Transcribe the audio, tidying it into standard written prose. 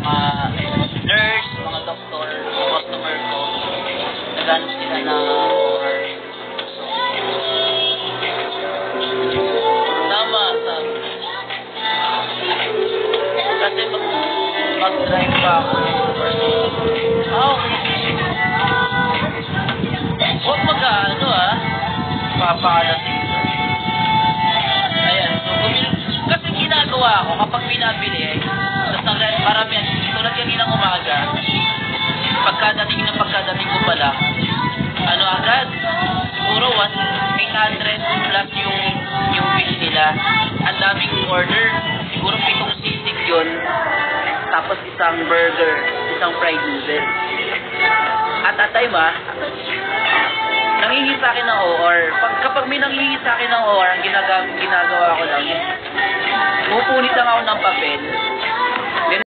mga nurse, mga doktor, customer ko, naghanap sila na or so, tama, sabi. Kasi mag-drive pa ako huwag mag-ano papakalating. Ayan, so kasi ginagawa ko kapag pinabili, tapos maramihan, tulad kaninang umaga, pagkadating ko pala, agad, siguro 800 plus yung fish nila. Ang daming order, siguro 7 sisig yun, tapos isang burger, isang fried noodle. At that time nanghihingi sa akin ng OR. Kapag may nanghihingi sa akin ng OR, ang ginagawa ko lang, pupunit lang ako ng papel,